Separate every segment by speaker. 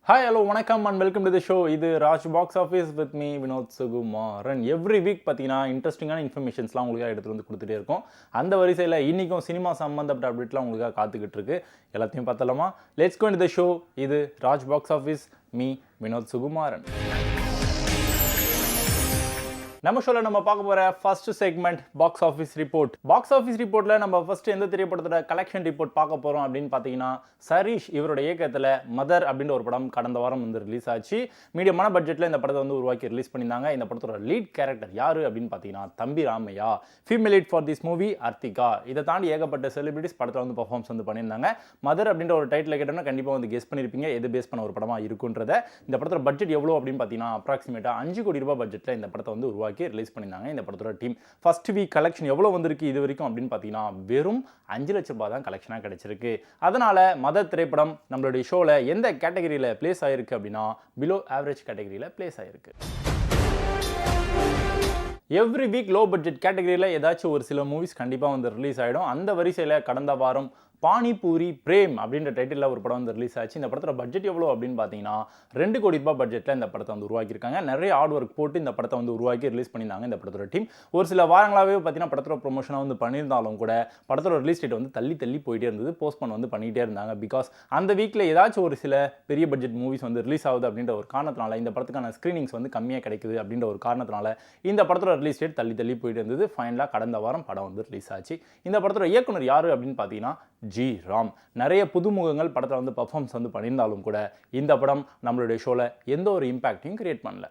Speaker 1: Hi, hello, வணக்கம் and welcome to the show. இது Raj box office with me Vinoth Sukumaran. Every week பார்த்தீங்கன்னா இன்ட்ரெஸ்டிங்கான இன்ஃபர்மேஷன்ஸ்லாம் உங்களுக்காக எடுத்துகிட்டு வந்து கொடுத்துட்டே இருக்கோம். அந்த வரிசையில் இன்றைக்கும் சினிமா சம்மந்தப்பட்ட அப்டேட்லாம் உங்களுக்காக காத்துக்கிட்டு இருக்கு. எல்லாத்தையும் பார்த்தலாமா? Let's go into the show. இது Raj box office me Vinod Sukumaran. நம்ம ஷோல நம்ம பார்க்க போற first segment box office report. Box office ரிப்போர்ட்ல நம்ம ஃபர்ஸ்ட் எந்த திரைப்படத்தோட கலெக்ஷன் ரிப்போர்ட் பார்க்க போறோம் அப்படின்னு பார்த்தீங்கன்னா, சரீஷ் இவரோட இயக்கத்தில் மதர் அப்படின்ற ஒரு படம் கடந்த வாரம் வந்து ரிலீஸ் ஆச்சு. மீடியமான பட்ஜெட்டில் இந்த படத்தை வந்து உருவாக்கி ரிலீஸ் பண்ணியிருந்தாங்க. இந்த படத்தோட லீட் கேரக்டர் யாரு அப்படின்னு பார்த்தீங்கன்னா தம்பி Ramaiah. Female lead for this movie Arthika. இதை தாண்டி ஏகப்பட்ட செலிபிரிட்டிஸ் படத்தில் வந்து பர்ஃபார்மன்ஸ் வந்து பண்ணியிருந்தாங்க. மதர் அப்படின்ற ஒரு டைட்டில் கேட்டோம்னா கண்டிப்பாக வந்து கெஸ் பண்ணியிருப்பீங்க எது பேஸ் பண்ண ஒரு படமாக இருக்குன்றத. இந்த படத்தோட பட்ஜெட் எவ்வளோ அப்படின்னு பார்த்தீங்கன்னா அப்ராக்சிமேட்டாக 5 கோடி ரூபாய் பட்ஜெட்டில் இந்த படத்தை வந்து உருவாக்கி ரிலீஸ் பண்ணியிருந்தாங்க. இந்த படத்தோட டீம் ஃபர்ஸ்ட் வீக் கலெக்ஷன் எவ்வளவு வந்திருக்கு இது வரைக்கும் அப்படின்னு பார்த்தீங்கன்னா வெறும் 5 லட்சம் ரூபாய் தான் கலெக்ஷனாக கிடைச்சிருக்கு. அதனால மதர் திரைப்படம் நம்மளுடைய ஷோல எந்த கேட்டகரியில் பிளேஸ் ஆயிருக்கு அப்படின்னா பிலோ ஆவரேஜ் கேட்டகரியில் பிளேஸ் ஆயிருக்கு. எவ்ரி வீக் லோ பட்ஜெட் கேட்டகரியில் ஏதாச்சும் ஒரு சில மூவிஸ் கண்டிப்பாக வந்து ரிலீஸ் ஆகிடும். அந்த வரிசையில் கடந்த வாரம் பானிபூரி பிரேம் அப்படின்ற டைட்டில் ஒரு படம் வந்து ரிலீஸ் ஆச்சு. இந்த படத்தோட பட்ஜெட் எவ்வளோ அப்படின்னு பார்த்தீங்கன்னா 2 கோடி ரூபாய் பட்ஜெட்டில் இந்த படத்தை வந்து உருவாக்கியிருக்காங்க. நிறைய ஹார்ட் ஒர்க் போட்டு இந்த படத்தை வந்து உருவாக்கி ரிலீஸ் பண்ணியிருந்தாங்க இந்த படத்தோட டீம். ஒரு சில வாரங்களாகவே பார்த்தீங்கன்னா படத்தோட ப்ரொமோஷனாக வந்து பண்ணியிருந்தாலும் கூட படத்தோட ரிலீஸ் டேட் வந்து தள்ளி போயிட்டே இருந்தது. போஸ்ட்போன் வந்து பண்ணிகிட்டே இருந்தாங்க. பிகாஸ் அந்த வீக்கில் ஏதாச்சும் ஒரு சில பெரிய பட்ஜெட் மூவிஸ் வந்து ரிலீஸ் ஆகுது அப்படின்ற ஒரு காரணத்தினால இந்த படத்துக்கான ஸ்க்ரீனிங்ஸ் வந்து கம்மியாக கிடைக்குது அப்படின்ற ஒரு காரணத்தினால இந்த படத்தோட ரிலீஸ் டேட் தள்ளி போயிட்டு இருந்தது. ஃபைனலாக கடந்த வாரம் படம் வந்து ரிலீஸ் ஆச்சு. இந்த படத்தோட இயக்குனர் யார் அப்படின்னு பார்த்தீங்கன்னா ஜி ராம். நிறைய புதுமுகங்கள் படத்தில் வந்து பர்ஃபார்மன்ஸ் வந்து பண்ணியிருந்தாலும் கூட இந்த படம் நம்மளுடைய ஷோவில் எந்த ஒரு இம்பாக்டையும் கிரியேட் பண்ணல.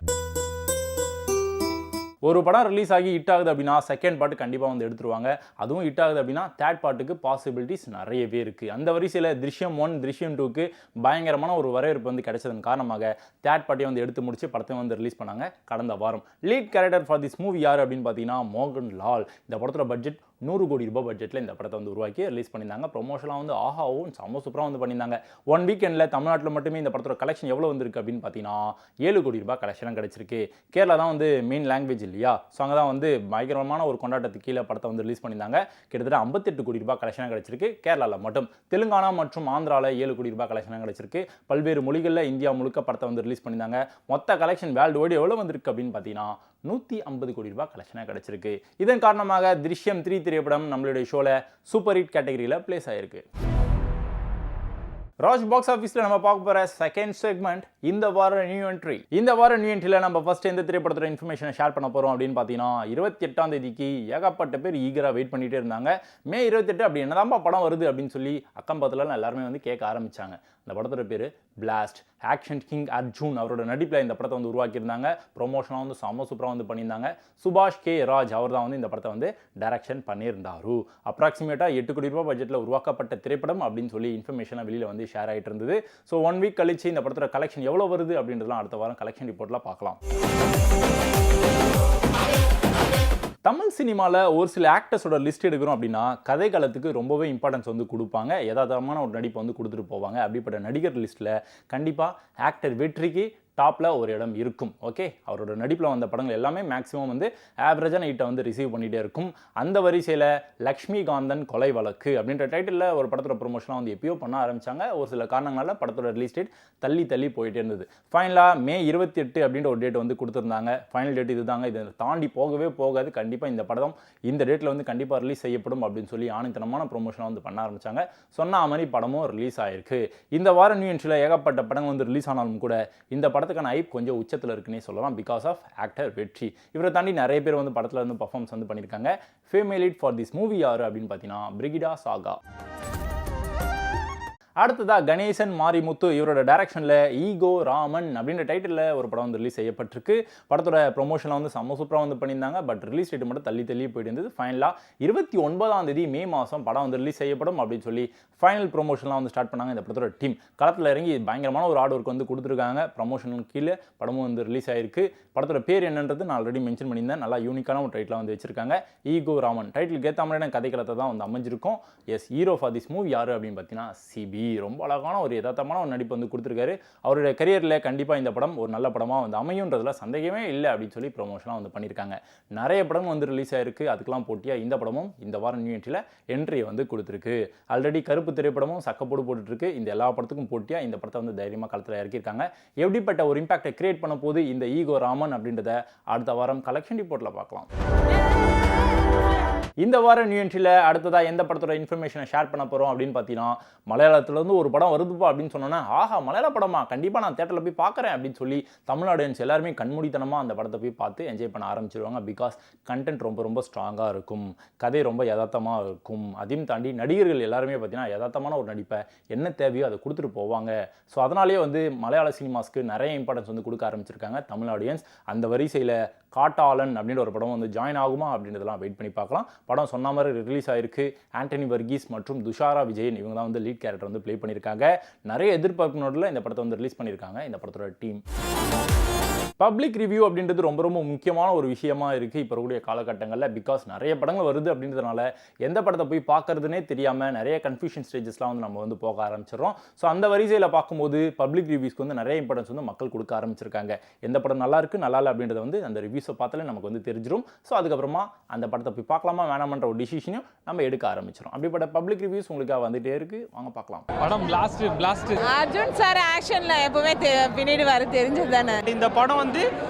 Speaker 1: ஒரு படம் ரிலீஸ் ஆகி ஹிட் ஆகுது அப்படின்னா செகண்ட் பார்ட் கண்டிப்பாக வந்து எடுத்துருவாங்க. அதுவும் ஹிட் ஆகுது அப்படின்னா தேர்ட் பார்ட்டுக்கு பாசிபிலிட்டிஸ் நிறையவே இருக்குது. அந்த வரிசையில் திருஷ்யம் 1 திருஷ்யம் 2க்கு பயங்கரமான ஒரு வரவேற்பு வந்து கிடைச்சதன் காரணமாக தேர்ட் பார்ட்டியை வந்து எடுத்து முடிச்சு படத்தை வந்து ரிலீஸ் பண்ணாங்க கடந்த வாரம். Lead character for this movie யார் அப்படின்னு பார்த்தீங்கன்னா மோகன் லால். இந்த படத்தோட பட்ஜெட் 100 கோடி ரூபாய் பட்ஜெட்டில் இந்த படத்தை வந்து உருவாக்கி ரிலீஸ் பண்ணியிருந்தாங்க. ப்ரொமோஷனாக வந்து ஆஹாவும் செம்ம சூப்பராக வந்து பண்ணியிருந்தாங்க. 1 வீக்கெண்டில் தமிழ்நாட்டில் மட்டுமே இந்த படத்தோட கலெக்ஷன் எவ்வளோ வந்திருக்கு அப்படின்னு பார்த்தீங்கன்னா 7 கோடி ரூபாய் கலெக்ஷனாக கிடைச்சிருக்கு. கேரளா தான் வந்து மெயின் லாங்குவேஜ் இல்லையா, ஸோ அங்கே தான் வந்து பயங்கரமான ஒரு கொண்டாட்டத்துக்கு கீழே படத்தை வந்து ரிலீஸ் பண்ணியிருந்தாங்க. கிட்டத்தட்ட 58 கோடி ரூபாய் கலெக்ஷனாக கிடைச்சிருக்கு கேரளாவில் மட்டும். தெலுங்கானா மற்றும் ஆந்திராவில் 7 கோடி ரூபாய் கலெக்ஷனாக கிடைச்சிருக்கு. பல்வேறு மொழிகளில் இந்தியா முழுக்க படத்தை வந்து ரிலீஸ் பண்ணியிருந்தாங்க. மொத்த கலெக்ஷன் வேர்ல்டு வைடு எவ்வளோ வந்திருக்கு அப்படின்னு பார்த்தீங்கன்னா 150 கோடி ரூபாய் கலெக்ஷனாக கிடைச்சிருக்கு. இதன் காரணமாக திருஷ்யம் 3 திரைப்படம் நம்மளுடைய ஷோல சூப்பர் ஹிட் கேட்டகரியில் பிளேஸ் ஆயிருக்கு. ராஜ் பாக்ஸ் ஆஃபீஸில் நம்ம பார்க்க போகிற செகண்ட் செக்மெண்ட் இந்த வார நியூ என்ட்ரி. இந்த வார நியூ என்ட்ரியில் நம்ம ஃபர்ஸ்ட் எந்த திரைப்படத்தோட இன்ஃபர்மேஷனை ஷேர் பண்ண போகிறோம் அப்படின்னு பார்த்தீங்கன்னா 28ஆம் தேதிக்கு ஏகப்பட்ட பேர் ஈகராக வெயிட் பண்ணிகிட்டே இருந்தாங்க. மே 28 அப்படி என்னதான்ப்பா படம் வருது அப்படின்னு சொல்லி அக்கம் பக்கத்தில் எல்லாருமே வந்து கேட்க ஆரம்பித்தாங்க. இந்த படத்தோட பேர் பிளாஸ்ட். ஆக்ஷன் கிங் அர்ஜுன் அவரோட நடிப்பில் இந்த படத்தை வந்து உருவாக்கியிருந்தாங்க. ப்ரொமோஷனாக வந்து செம்ம சூப்பராக வந்து பண்ணியிருந்தாங்க. சுபாஷ் கே ராஜ் அவர் தான் வந்து இந்த படத்தை வந்து டைரக்ஷன் பண்ணியிருந்தாரு. அப்ராக்சிமேட்டாக 8 கோடி ரூபாய் பட்ஜெட்டில் உருவாக்கப்பட்ட திரைப்படம் அப்படின்னு சொல்லி இன்ஃபர்மேஷனாக வெளியில் வந்து ஷேர் ஆகிட்டு இருந்தது. ஸோ 1 வீக் கழிச்சு இந்த படத்தோட கலெக்ஷன் எவ்வளோ வருது அப்படின்றதுலாம் அடுத்த வாரம் கலெக்ஷன் ரிப்போர்ட்டில் பார்க்கலாம். தமிழ் சினிமாவில் ஒரு சில ஆக்டர்ஸோட லிஸ்ட் எடுக்கிறோம் அப்படின்னா கதை காலத்துக்கு ரொம்பவே இம்பார்ட்டன்ஸ் வந்து கொடுப்பாங்க. யதார்த்தமான ஒரு நடிப்பை வந்து கொடுத்துட்டு போவாங்க. அப்படிப்பட்ட நடிகர் லிஸ்ட்டில் கண்டிப்பாக ஆக்டர் வெற்றிக்கு டாப்பில் ஒரு இடம் இருக்கும். ஓகே, அவரோட நடிப்பில் வந்த படங்கள் எல்லாமே மேக்ஸிமம் வந்து ஆவரேஜான ஹிட்டை வந்து ரிசீவ் பண்ணிகிட்டே இருக்கும். அந்த வரிசையில் லக்ஷ்மிகாந்தன் கொலை வழக்கு அப்படின்ற டைட்டிலில் ஒரு படத்தோட ப்ரொமோஷனாக வந்து எப்பயோ பண்ண ஆரம்பித்தாங்க. ஒரு சில காரணங்களால் படத்தோட ரிலீஸ் டேட் தள்ளி போயிட்டே இருந்தது. ஃபைனலாக மே 28 அப்படின்ற ஒரு டேட் வந்து கொடுத்துருந்தாங்க. ஃபைனல் டேட் இதுதாங்க, இதை தாண்டி போகவே போகாது. கண்டிப்பாக இந்த படம் இந்த டேட்டில் வந்து கண்டிப்பாக ரிலீஸ் செய்யப்படும் அப்படின்னு சொல்லி ஆணித்தனமான ப்ரொமோஷனாக வந்து பண்ண ஆரம்பித்தாங்க. சொன்ன மாதிரி படமும் ரிலீஸ் ஆயிருக்கு. இந்த வார நியூ என்ட்ரியில் ஏகப்பட்ட படங்கள் வந்து ரிலீஸ் ஆனாலும் கூட இந்த படத்துக்கான ஐப் கொஞ்சம் உச்சத்தில் இருக்குன்னே சொல்லலாம். பிகாஸ் ஆஃப் ஆக்டர் வெற்றி. இவரை தாண்டி நிறைய பேர் வந்து படத்தில் வந்து பர்ஃபார்மன்ஸ் வந்து பண்ணியிருக்காங்க. Female lead for this movie யார் அப்படின்னு பார்த்தீங்கன்னா பிரிகிடா சாகா. அடுத்ததா கணேசன் மாரிமுத்து இவரோட டைரக்ஷனில் ஈகோ ராமன் அப்படின்ற டைட்டிலில் ஒரு படம் வந்து ரிலீஸ் செய்யப்பட்டிருக்கு. படத்தோட ப்ரொமோஷனில் வந்து செம்ம சூப்பராக வந்து பண்ணியிருந்தாங்க. பட் ரிலீஸ் டேட் மட்டும் தள்ளி போயிட்டு இருந்தது. ஃபைனலாக 29ஆம் தேதி மே மாதம் படம் வந்து ரிலீஸ் செய்யப்படும் அப்படின்னு சொல்லி ஃபைனல் ப்ரொமோஷன்லாம் வந்து ஸ்டார்ட் பண்ணாங்க. இந்த படத்தோட டீம் களத்தில் இறங்கி பயங்கரமான ஒரு ஹார்ட் ஒர்க் வந்து கொடுத்துருக்காங்க. ப்ரொமோஷனுக்கு கீழே படமும் வந்து ரிலீஸ் ஆயிருக்கு. படத்தோட பேர் என்னன்றது நான் ஆல்ரெடி மென்ஷன் பண்ணியிருந்தேன். நல்லா யூனிக்கான ஒரு டைட்டில் வந்து வச்சிருக்காங்க. ஈகோ ராமன் டைட்டிலுக்கு ஏற்ற மாதிரியான கதைக்களத்தை தான் வந்து அமைஞ்சிருக்கும். Yes, hero for this movie யார் அப்படின்னு பார்த்தீங்கன்னா சிபி. ரொம்ப அழகான ஒரு யதார்த்தமான ஒரு நடிப்பு வந்து கொடுத்துருக்காரு. அவருடைய கரியரில் கண்டிப்பாக இந்த படம் ஒரு நல்ல படமாக வந்து அமையுன்றதுல சந்தேகமே இல்லை அப்படின்னு சொல்லி ப்ரொமோஷனாக வந்து பண்ணியிருக்காங்க. நிறைய படம் வந்து ரிலீஸ் ஆயிருக்கு. அதுக்கெல்லாம் போட்டியாக இந்த படமும் இந்த வாரம் நியூ என்ட்ரியில் என்ட்ரியை வந்து கொடுத்துருக்கு. ஆல்ரெடி கருப்பு திரைப்படமும் சக்கப்போடு போட்டுருக்கு. இந்த எல்லா படத்துக்கும் போட்டியாக இந்த படத்தை வந்து தைரியமாக களத்தில் இறக்கியிருக்காங்க. எப்படிப்பட்ட ஒரு இம்பாக்டை கிரியேட் பண்ண போது இந்த ஈகோ ராமன் அப்படின்றத அடுத்த வாரம் கலெக்ஷன் ரிப்போர்ட்டில் பார்க்கலாம். இந்த வாரம் நியூ என்ட்ரியில் அடுத்ததாக எந்த படத்தோட இன்ஃபர்மேஷனை ஷேர் பண்ண போகிறோம் அப்படின்னு பார்த்தீங்கன்னா, மலையாளத்துலேருந்து ஒரு படம் வருதுப்பா அப்படின்னு சொன்னோன்னா, ஆஹா மலையாள படமா, கண்டிப்பாக நான் தேட்டரில் போய் பார்க்குறேன் அப்படின்னு சொல்லி தமிழ்நாடுன்ஸ் எல்லாருமே கண்மூடித்தனமாக அந்த படத்தை போய் பார்த்து என்ஜாய் பண்ண ஆரம்பிச்சிருவாங்க. பிகாஸ் கண்டென்ட் ரொம்ப ரொம்ப ஸ்ட்ராங்காக இருக்கும், கதை ரொம்ப யதார்த்தமாக இருக்கும். அதையும் தாண்டி நடிகர்கள் எல்லாருமே பார்த்தீங்கன்னா யதார்த்தமான ஒரு நடிப்பை என்ன தேவையோ அதை கொடுத்துட்டு போவாங்க. ஸோ அதனாலேயே வந்து மலையாள சினிமாஸ்க்கு நிறைய இம்பார்ட்டன்ஸ் வந்து கொடுக்க ஆரம்பிச்சிருக்காங்க தமிழ் ஆடியன்ஸ். அந்த வரிசையில் காட்டாளன் அப்படின்ற ஒரு படம் வந்து ஜாயின் ஆகுமா அப்படின்றதெல்லாம் வெயிட் பண்ணி பார்க்கலாம். படம் சொன்ன மாதிரி ரிலீஸ் ஆயிருக்கு. ஆண்டனி வர்கீஸ் மற்றும் துஷாரா விஜயன் இவங்க தான் வந்து லீட் கேரக்டர் வந்து ப்ளே பண்ணியிருக்காங்க. நிறைய எதிர்பார்ப்பு நோட்டில் இந்த படத்தை வந்து ரிலீஸ் பண்ணியிருக்காங்க இந்த படத்தோட டீம். பப்ளிக் ரிவ்யூ அப்படின்றது ரொம்ப ரொம்ப முக்கியமான ஒரு விஷயமா இருக்குது இப்போ இருக்கக்கூடிய காலகட்டங்களில். பிகாஸ் நிறைய படங்கள் வருது அப்படின்றதுனால எந்த படத்தை போய் பார்க்கறதுனே தெரியாமல் நிறைய கன்ஃபியூஷன் ஸ்டேஜஸ்லாம் வந்து நம்ம வந்து போக ஆரம்பிச்சிடறோம். ஸோ அந்த வரிசையில் பார்க்கும்போது பப்ளிக் ரிவ்யூஸ்க்கு வந்து நிறைய இம்பார்ட்டன்ஸ் வந்து மக்கள் கொடுக்க ஆரம்பிச்சிருக்காங்க. எந்த படம் நல்லா இருக்குது நல்லா இல்லை அப்படின்றத வந்து அந்த ரிவ்யூஸை பார்த்தாலே நமக்கு வந்து தெரிஞ்சிடும். ஸோ அதுக்கப்புறமா அந்த படத்தை போய் பார்க்கலாமா வேணாமன்ற ஒரு டிசிஷனையும் நம்ம எடுக்க ஆரம்பிச்சிடும். அப்படிப்பட்ட பப்ளிக் ரிவ்யூஸ் உங்களுக்காக வந்துட்டே இருக்குது, வாங்க பார்க்கலாம்.
Speaker 2: படம் பிளாஸ்ட்
Speaker 3: அர்ஜுன் சார் ஆக்ஷன்ல எப்பவுமே பின்னிடுவாரு, தெரிஞ்சது தானே.
Speaker 2: இந்த படம் வந்து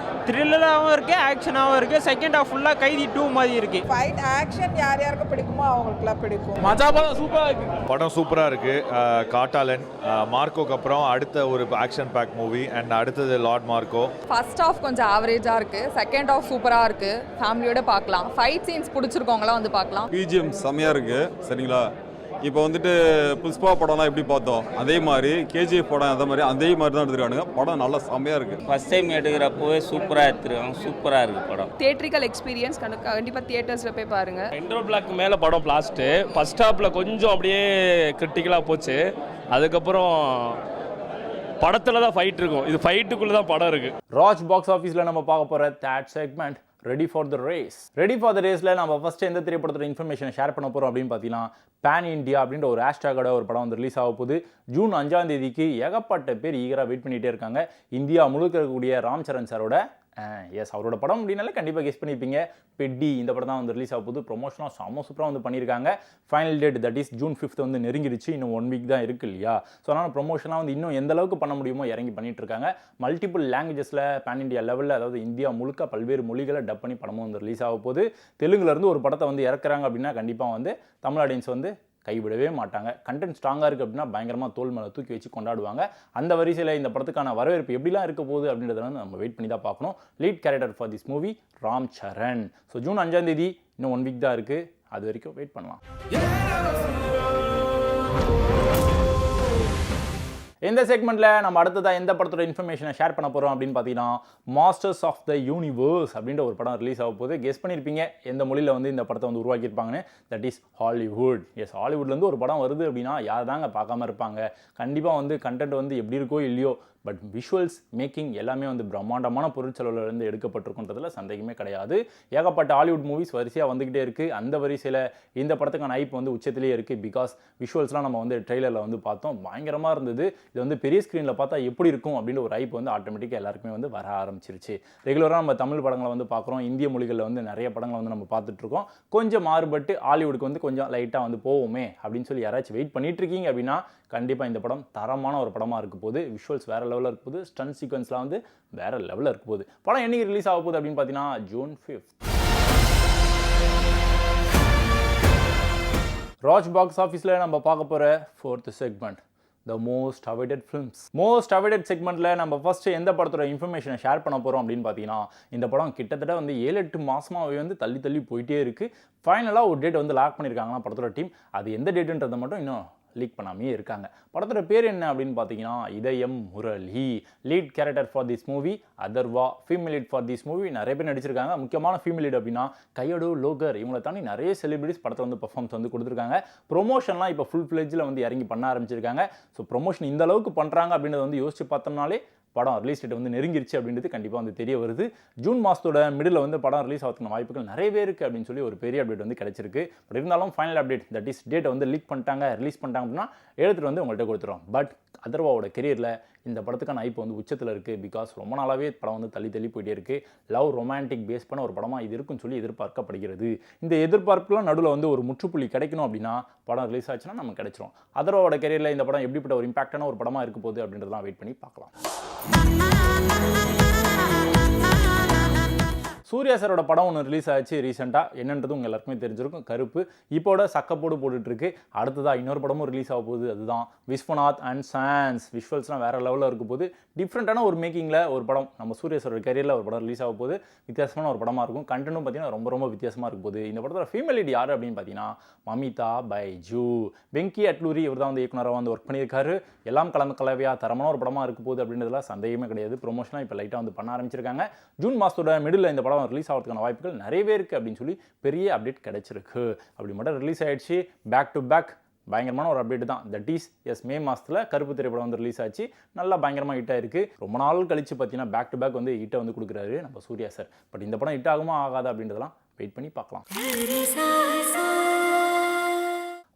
Speaker 2: த்ரில்லராகவும் இருக்கு, ஆக்ஷனாகவும் இருக்கு. செகண்ட் ஹாஃப் ஃபுல்லாக கைதி 2 மாதிரி இருக்கு.
Speaker 3: ஃபைட் ஆக்ஷன் யார் யாருக்கு பிடிக்குமோ அவங்களுக்குலாம் பிடிக்கும்.
Speaker 2: மஜா படம் சூப்பராக இருக்கு.
Speaker 4: படம் சூப்பராக இருக்கு. காட்டாலன் மார்க்கோக்கு அப்புறம் அடுத்த ஒரு ஆக்ஷன் பேக் மூவி அண்ட் அடுத்தது லார்ட் மார்க்கோ.
Speaker 5: ஃபர்ஸ்ட் ஹாஃப் கொஞ்சம் ஆவரேஜாக இருக்கு, செகண்ட் ஹாஃப் சூப்பராக இருக்கு, ஃபேமிலியோட பார்க்கலாம். ஃபைட் சீன்ஸ் பிடிச்சிருக்கவங்களாம் வந்து பார்க்கலாம்.
Speaker 6: பிஜிஎம் செம்மையாக இருக்கு. சரிங்களா, இப்போ வந்துட்டு புஷ்பா படம்லாம் எப்படி பார்த்தோம் அதே மாதிரி கேஜிஎஃப் படம் அதே மாதிரி தான் எடுத்துருக்கானுங்க. படம் நல்லா செம்மையாக இருக்குது.
Speaker 7: ஃபஸ்ட் டைம் எடுக்கிறப்போவே சூப்பராக எடுத்துருக்காங்க. சூப்பராக இருக்குது படம்.
Speaker 5: தியேட்ரிக்கல் எக்ஸ்பீரியன்ஸ் கண்டிப்பாக தியேட்டர்ஸில் போய் பாருங்கள்.
Speaker 8: இன்டர் பிளாக் மேலே படம் பிளாஸ்ட்டு ஃபஸ்ட் ஹாப்பில் கொஞ்சம் அப்படியே கிரிட்டிக்கலாக போச்சு. அதுக்கப்புறம் படத்தில் தான் ஃபைட் இருக்கும், இது ஃபைட்டுக்குள்ளே தான் படம் இருக்குது.
Speaker 1: ராஜ் பாக்ஸ் ஆஃபீஸில் நம்ம பார்க்க போகிற that segment ready for the race. Ready for the ரேஸில் நம்ம ஃபஸ்ட்டு எந்த திரைப்படத்தோட இன்ஃபர்மேஷனை ஷேர் பண்ண போகிறோம் அப்படின்னு பார்த்தீங்கன்னா, பேன் இண்டியா அப்படின்ற ஒரு ஹேஷ்டேகோட ஒரு படம் வந்து ரிலீஸ் ஆக போகுது. ஜூன் 5ஆம் தேதிக்கு ஏகப்பட்ட பேர் ஈகராக வெயிட் பண்ணிகிட்டே இருக்காங்க. இந்தியா முழுக்க இருக்கக்கூடிய ராம் சரண் சாரோட எஸ் அவரோட படம் அப்படின்னாலே கண்டிப்பாக கெஸ் பண்ணியிருப்பீங்க, பெட்டி. இந்த படம் தான் வந்து ரிலீஸ் ஆக போகுது. ப்ரொமோஷனாக செம்ம சூப்பராக வந்து பண்ணியிருக்காங்க. Final date that is June 5 வந்து நெருங்கிடுச்சு. இன்னும் 1 வீக் தான் இருக்குது இல்லையா. ஸோ அதனால் ப்ரொமோஷனாக வந்து இன்னும் எந்த அளவுக்கு பண்ண முடியுமோ இறங்கி பண்ணிட்டு இருக்காங்க. மல்டிபிள் லாங்குவேஜஸில் பேன் இண்டியா லெவலில், அதாவது இந்தியா முழுக்க பல்வேறு மொழிகளை டப் பண்ணி படமும் வந்து ரிலீஸ் ஆக போகுது. தெலுங்குலேருந்து ஒரு படத்தை வந்து இறக்குறாங்க அப்படின்னா கண்டிப்பாக வந்து தமிழ் ஆடியன்ஸ் வந்து கைவிடவே மாட்டாங்க. கண்டென்ட் ஸ்ட்ராங்காக இருக்குது அப்படின்னா பயங்கரமாக தோல் மேலே தூக்கி வச்சு கொண்டாடுவாங்க. அந்த வரிசையில் இந்த படத்துக்கான வரவேற்பு எப்படிலாம் இருக்க போகுது அப்படின்றத வந்து நம்ம வெயிட் பண்ணி தான் பார்க்கணும். Lead character for this movie Ram Charan. So June 5ஆம் தேதி இன்னும் 1 வீக் தான் இருக்குது, அது வரைக்கும் வெயிட் பண்ணலாம். இந்த செக்மெண்ட்டில் நம்ம அடுத்ததாக எந்த படத்தோட இன்ஃபர்மேஷனை ஷேர் பண்ண போகிறோம் அப்படின்னு பார்த்தீங்கன்னா, மாஸ்டர்ஸ் ஆஃப் த யூனிவர்ஸ் அப்படின்ற ஒரு படம் ரிலீஸ் ஆக போகுது. கெஸ் பண்ணியிருப்பீங்க எந்த மொழியில் வந்து இந்த படத்தை வந்து உருவாக்கியிருப்பாங்கன்னு. That is Hollywood. எஸ், ஹாலிவுட்லேருந்து ஒரு படம் வருது அப்படின்னா யார் தாங்க பார்க்காம இருப்பாங்க. கண்டிப்பாக வந்து கண்டென்ட் வந்து எப்படி இருக்கோ இல்லையோ, பட் விஷுவல்ஸ் மேக்கிங் எல்லாமே வந்து பிரம்மாண்டமான பொருட்செலவுலேருந்து எடுக்கப்பட்டிருக்குன்றதுல சந்தேகமே கிடையாது. ஏகப்பட்ட ஹாலிவுட் மூவிஸ் வரிசையாக வந்துக்கிட்டே இருக்குது. அந்த வரிசையில் இந்த படத்துக்கான ஹைப் வந்து உச்சத்திலே இருக்குது. பிகாஸ் விஷுவல்ஸ்லாம் நம்ம வந்து ட்ரெய்லரில் வந்து பார்த்தோம், பயங்கரமாக இருந்தது. இது வந்து பெரிய ஸ்க்ரீனில் பார்த்தா எப்படி இருக்கும் அப்படின்ற ஒரு ஹைப் வந்து ஆட்டோமேட்டிக்காக எல்லாருக்குமே வந்து வர ஆரம்பிச்சிருச்சு. ரெகுலராக நம்ம தமிழ் படங்களை வந்து பார்க்குறோம், இந்திய மொழிகளில் வந்து நிறைய படங்களை வந்து நம்ம பார்த்துட்ருக்கோம். கொஞ்சம் மாறுபட்டு ஹாலிவுட்டுக்கு வந்து கொஞ்சம் லைட்டாக வந்து போவோமே அப்படின்னு சொல்லி யாராச்சும் வெயிட் பண்ணிட்டு இருக்கீங்க அப்படின்னா கண்டிப்பாக இந்த படம் தரமான ஒரு படமாக இருக்க போகுது. விஷுவல்ஸ் வேறு லெவலில் இருக்க போகுது. ஸ்டன்ட் சீக்வன்ஸ்லாம் வந்து வேறு லெவலில் இருக்க போகுது. படம் என்னைக்கு ரிலீஸ் ஆக போகுது அப்படின்னு பார்த்தீங்கன்னா ஜூன் 5. ராஜ் பாக்ஸ் ஆஃபீஸில் நம்ம பார்க்க போகிற 4th segment, the most awaited films. Most awaited செக்மெண்ட்டில் நம்ம ஃபஸ்ட்டு எந்த படத்தோட இன்ஃபர்மேஷனை ஷேர் பண்ண போகிறோம் அப்படின்னு பார்த்தீங்கன்னா, இந்த படம் கிட்டத்தட்ட வந்து 7-8 மாதமாகவே வந்து தள்ளி போயிட்டே இருக்குது. ஃபைனலாக ஒரு டேட் வந்து லாக் பண்ணியிருக்காங்கன்னா படத்தோட டீம். அது எந்த டேட்டுன்றதை மட்டும் இன்னும் லீக் பண்ணாமே இருக்காங்க. படத்தோட பேர் என்ன அப்படின்னு பார்த்தீங்கன்னா, Idhayam Murali. Lead character for this movie Atharvaa. Female lead for this movie நிறைய பேர் நடிச்சிருக்காங்க. முக்கியமான ஃபீமேல் லீட் அப்படின்னா கையடு, லோகர், இவங்களை தாண்டி நிறைய செலிபிரிட்டிஸ் படத்தில் வந்து பர்ஃபார்மன்ஸ் வந்து கொடுத்துருக்காங்க. ப்ரொமோஷன்லாம் இப்போ ஃபுல் ஃப்ளெஜ்ல வந்து இறங்கி பண்ண ஆரம்பிச்சிருக்காங்க. ஸோ ப்ரொமோஷன் இந்த அளவுக்கு பண்ணுறாங்க அப்படின்றத வந்து யோசிச்சு பார்த்தோம்னாலே படம் ரிலீஸ் டேட் வந்து நெருங்கிருச்சு அப்படின்றது கண்டிப்பாக வந்து தெரிய வருது. ஜூன் மாதத்தோட மிடில் வந்து படம் ரிலீஸ் ஆகிறதுக்கான வாய்ப்புகள் நிறையவே இருக்குது அப்படின்னு சொல்லி ஒரு பெரிய அப்டேட் வந்து கிடைச்சிருக்கு. பட் இருந்தாலும் ஃபைனல் அப்டேட் தட் இஸ் டேட்டை வந்து லீக் பண்ணிட்டாங்க, ரிலீஸ் பண்ணிட்டாங்க அப்படின்னா எடுத்துகிட்டு வந்து உங்கள்கிட்ட கொடுத்துருவோம். பட் அதர்வாவோட கெரியரில் இந்த படத்துக்கான ஹைப் வந்து உச்சத்தில் இருக்குது. பிகாஸ் ரொம்ப நாளாகவே படம் வந்து தள்ளி போயிட்டே இருக்குது. லவ் ரொமான்டிக் பேஸ் பண்ண ஒரு படமாக இது இருக்குன்னு சொல்லி எதிர்பார்க்கப்படுகிறது. இந்த எதிர்பார்ப்புலாம் நடுவில் வந்து ஒரு முற்றுப்புள்ளி கிடைக்கணும் அப்படின்னா படம் ரிலீஸ் ஆச்சுன்னா நமக்கு கிடைச்சிரும். அதர்வாவோட கெரியரில் இந்த படம் எப்படிப்பட்ட ஒரு இம்பாக்டான ஒரு படமாக இருக்க போகுது அப்படின்றதெல்லாம் வெயிட் பண்ணி பார்க்கலாம். சூர்யா சாரோட படம் ஒன்று ரிலீஸ் ஆச்சு ரீசெண்டாக. என்னன்றது உங்கள் எல்லாருக்குமே தெரிஞ்சிருக்கும், கருப்பு. இப்போட சக்கப்போடு போட்டுட்ருக்கு. அடுத்ததாக இன்னொரு படமும் ரிலீஸ் ஆக போகுது, அதுதான் விஸ்வநாத் அண்ட் சான்ஸ். விஷுவல்ஸ்லாம் வேறு லெவலில் இருக்க போது. டிஃப்ரெண்ட்டான ஒரு மேக்கிங்கில் ஒரு படம் நம்ம சூர்யா சாரோட கரியரில் ஒரு படம் ரிலீஸ் ஆக போகுது. வித்தியாசமான ஒரு படமாக இருக்கும். கண்டென்ட்டும் பார்த்தீங்கன்னா ரொம்ப வித்தியாசமாக இருக்க போகுது. இந்த படத்தோட ஃபீமேல் லீட் யார் அப்படின்னு பார்த்தீங்கன்னா மமிதா பைஜூ. வெங்கி அட்லூரி இவர் தான் வந்து இயக்குனராக வந்து ஒர்க் பண்ணியிருக்காரு. எல்லாம் கலவையாக தரமான ஒரு படமாக இருக்க போகுது அப்படின்றதுல சந்தேகமே கிடையாது. ப்ரொமோஷனாக இப்போ லைட்டாக வந்து பண்ண ஆரம்பிச்சிருக்காங்க. ஜூன் மாதத்தோட மிடில் இந்த படம் ரிலீஸ் ஆகிறதுக்கான வாய்ப்புகள் நிறையவே இருக்குது அப்படின்னு சொல்லி பெரிய அப்டேட் கிடைச்சிருக்கு. அப்படி மட்டும் ரிலீஸ் ஆகிடுச்சு. பேக் டு பேக் பயங்கரமான ஒரு அப்டேட் தான். தட் இஸ் மே மாதத்தில் கருப்பு திரைப்படம் வந்து ரிலீஸ் ஆச்சு. நல்லா பயங்கரமாக ஹிட் ஆயிருக்கு. ரொம்ப நாள் கழிச்சு பார்த்தீங்கன்னா பேக் டு பேக் வந்து ஹிட்டை வந்து கொடுக்குறாரு நம்ம சூர்யா சார். பட் இந்த படம் ஹிட் ஆகுமா ஆகாதா அப்படின்றதெல்லாம் வெயிட் பண்ணி பார்க்கலாம்.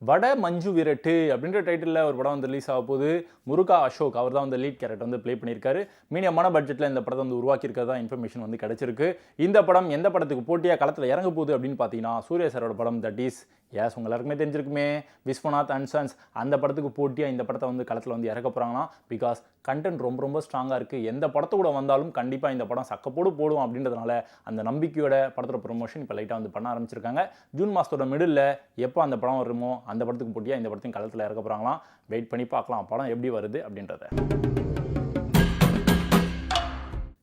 Speaker 1: வட மஞ்சு விரட்டு அப்படின்ற டைட்டிலில் ஒரு படம் வந்து ரிலீஸ் ஆக போகுது. முருகா அசோக் அவர் தான் வந்து லீட் கேரக்டர் வந்து ப்ளே பண்ணியிருக்காரு. மீடியமான பட்ஜெட்டில் இந்த படத்தை வந்து உருவாக்கியிருக்கிறதா இன்ஃபர்மேஷன் வந்து கிடச்சிருக்கு. இந்த படம் எந்த படத்துக்கு போட்டியாக களத்தில் இறங்க போகுது அப்படின்னு பார்த்தீங்கன்னா சூர்யா சாரோட படம் தட் இஸ் உங்கள் எல்லாருக்குமே தெரிஞ்சிருக்குமே விஸ்வநாத் அண்ட் சன்ஸ். அந்த படத்துக்கு போட்டியாக இந்த படத்தை வந்து களத்தில் வந்து இறக்க போகிறாங்கன்னா பிகாஸ் கண்டென்ட் ரொம்ப ஸ்ட்ராங்காக இருக்குது. எந்த படத்து கூட வந்தாலும் கண்டிப்பாக இந்த படம் சக்கப்போடு போடும் அப்படின்றதுனால அந்த நம்பிக்கையோட படத்தோட ப்ரொமோஷன் இப்போ லைட்டாக வந்து பண்ண ஆரம்பிச்சிருக்காங்க. ஜூன் மாதத்தோட மிடில் எப்போ அந்த படம் வருமோ அந்த படத்துக்கு போட்டியாக இந்த படத்தையும் களத்தில் இறக்க போகிறாங்களாம். வெயிட் பண்ணி பார்க்கலாம் படம் எப்படி வருது அப்படின்றத.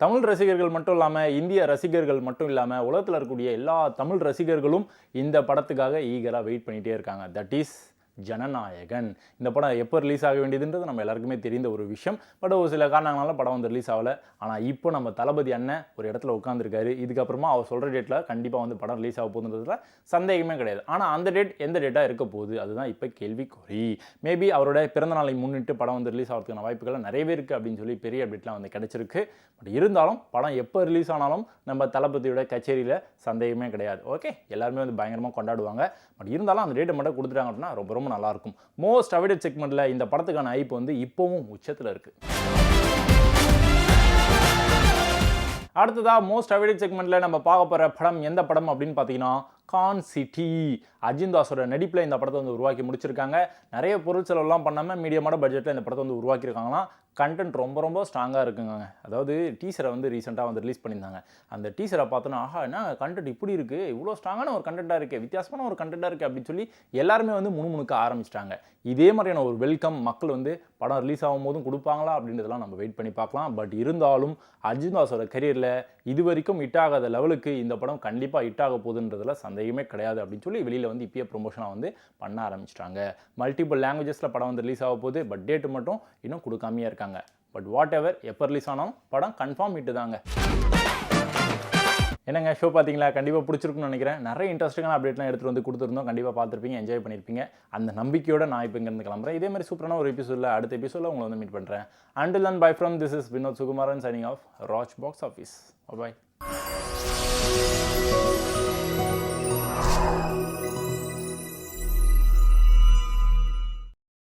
Speaker 1: தமிழ் ரசிகர்கள் மட்டும் இல்லாமல் இந்திய ரசிகர்கள் மட்டும் இல்லாமல் உலகத்தில் இருக்கக்கூடிய எல்லா தமிழ் ரசிகர்களும் இந்த படத்துக்காக ஈகராக வெயிட் பண்ணிகிட்டே இருக்காங்க. That is Jananayagan. இந்த படம் எப்போ ரிலீஸ் ஆக வேண்டியதுன்றது நம்ம எல்லாருக்குமே தெரிந்த ஒரு விஷயம். பட் ஒரு சில காரணங்களால படம் வந்து ரிலீஸ் ஆகலை. ஆனால் இப்போ நம்ம தளபதி அண்ணன் ஒரு இடத்துல உட்காந்துருக்காரு. இதுக்கப்புறமா அவர் சொல்கிற டேட்டில் கண்டிப்பாக வந்து படம் ரிலீஸ் ஆக போகுதுன்றதுல சந்தேகமே கிடையாது. ஆனால் அந்த டேட் எந்த டேட்டாக இருக்க போகுது அதுதான் இப்போ கேள்விக்குறி. மேபி அவரோட பிறந்த நாளை முன்னிட்டு படம் வந்து ரிலீஸ் ஆகிறதுக்கான வாய்ப்புகள் நிறையவே இருக்குது அப்படின்னு சொல்லி பெரிய அப்டேட்லாம் வந்து கிடச்சிருக்கு. பட் இருந்தாலும் படம் எப்போ ரிலீஸ் ஆனாலும் நம்ம தளபதியோட கச்சேரியில் சந்தேகமே கிடையாது. ஓகே, எல்லாருமே வந்து பயங்கரமாக கொண்டாடுவாங்க. பட் இருந்தாலும் அந்த டேட்டை மட்டும் கொடுத்துட்டாங்க அப்படின்னா ரொம்ப நல்லாயிருக்கும். மோஸ்ட் அவைடட் செக்மெண்ட்டில் இந்த படத்துக்கான ஹைப் வந்து இப்போவும் உச்சத்தில் இருக்குது. அடுத்ததாக மோஸ்ட் அவைடட் செக்மெண்ட்டில் நம்ம பார்க்க போகிற படம் எந்த படம் அப்படின்னு பார்த்தீங்கன்னா கான் சிட்டி. அர்ஜுன் தாஸோட நடிப்பில் இந்த படத்தை வந்து உருவாக்கி முடிச்சிருக்காங்க. நிறைய பொருள் செலவுலாம் பண்ணாமல் மீடியமான பட்ஜெட்டில் இந்த படத்தை வந்து உருவாக்கியிருக்காங்களாம். கண்டென்ட் ரொம்ப ஸ்ட்ராங்காக இருக்குங்க. அதாவது டீசரை வந்து ரீசெண்டாக வந்து ரிலீஸ் பண்ணியிருந்தாங்க. அந்த டீசரை பார்த்தோன்னா ஆஹா என்ன கண்டென்ட் இப்படி இருக்குது, இவ்வளோ ஸ்ட்ராங்கான ஒரு கண்டென்ட்டாக இருக்குது, வித்தியாசமான ஒரு கண்டென்ட்டாக இருக்குது அப்படின்னு சொல்லி எல்லாருமே வந்து முணுமுணுக்க ஆரம்பிச்சிட்டாங்க. இதே மாதிரியான ஒரு வெல்கம் மக்கள் வந்து படம் ரிலீஸ் ஆகும் போதும் கொடுப்பாங்களா அப்படின்றதெல்லாம் நம்ம வெயிட் பண்ணி பார்க்கலாம். பட் இருந்தாலும் அர்ஜுன் தாஸோட கரியரில் இது வரைக்கும் ஹிட் ஆகாத லெவலுக்கு இந்த படம் கண்டிப்பாக ஹிட் ஆக போகுதுன்றதுல சந்தேகமே கிடையாது அப்படின்னு சொல்லி வெளியில் வந்து இப்பயே ப்ரொமோஷனாக வந்து பண்ண ஆரம்பிச்சிட்டாங்க. மல்டிபிள் லாங்குவேஜஸில் படம் வந்து ரிலீஸ் ஆக போகுது. பட் டேட்டு மட்டும் இன்னும் கொடுக்காமையே இருக்காங்க. பட் வாட் எவர் எப்போ ரிலீஸ் ஆனாலும் படம் கன்ஃபார்ம் ஹிட்டு தாங்க. என்னங்க ஷோ பார்த்தீங்களா? கண்டிப்பாக பிடிச்சிருக்குன்னு நினைக்கிறேன். நிறைய இன்ட்ரெஸ்டிங்கான அப்டேட்லாம் எடுத்துகிட்டு வந்து கொடுத்துருந்தோம். கண்டிப்பாக பார்த்துருப்பீங்க, என்ஜாய் பண்ணியிருப்பீங்க. அந்த நம்பிக்கையோட நான் இப்போ இங்கேருந்து கிளம்புறேன். இதே மாதிரி சூப்பரான ஒரு எபிசோடில் அடுத்த எபிசோடில் உங்களை வந்து மீட் பண்ணுறேன். Until and bye from this is Vinoth Sukumaran signing off Raj box office. Bye.